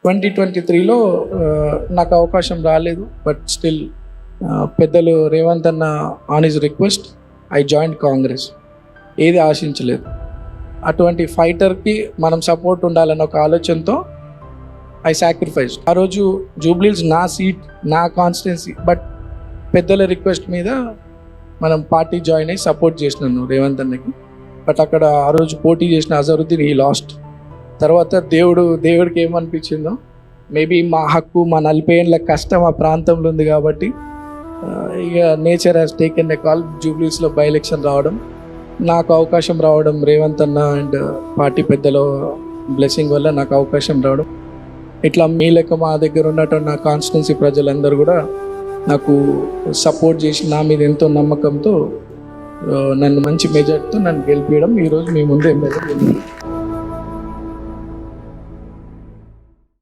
2023లో నాకు అవకాశం రాలేదు. బట్ స్టిల్ పెద్దలు రేవంత్ అన్న on his request I join Congress. ఏది ఆశించలేదు. అటువంటి ఫైటర్కి మనం సపోర్ట్ ఉండాలన్న ఒక ఆలోచనతో ఐ సాక్రిఫైస్. ఆ రోజు జూబ్లీహిల్స్ నా సీట్, నా కాన్స్టిట్యున్సీ, బట్ పెద్దల రిక్వెస్ట్ మీద మనం పార్టీ జాయిన్ అయ్యి సపోర్ట్ చేసినాను రేవంత్ అన్నకి. బట్ అక్కడ ఆ రోజు పోటీ చేసిన అజరుద్దీన్ ఈ లాస్ట్. తర్వాత దేవుడికి ఏమనిపించిందో, మేబీ మా హక్కు, మా 40 ఏళ్ళ కష్టం ఆ ప్రాంతంలో ఉంది కాబట్టి ఇక nature has taken a call. జూబ్లీహిల్స్లో బై ఎలక్షన్ రావడం, నాకు అవకాశం రావడం, రేవంత్ అన్న అండ్ పార్టీ పెద్దల బ్లెస్సింగ్ వల్ల నాకు అవకాశం రావడం, ఇట్లా మీ లెక్క మా దగ్గర ఉన్నటువంటి నా కాన్స్టిట్యున్సీ ప్రజలందరూ కూడా నాకు సపోర్ట్ చేసి నా మీద ఎంతో నమ్మకంతో నన్ను మంచి మెజార్టీతో నన్ను గెలిపించడం ఈరోజు మీ ముందే మెజార్టీ.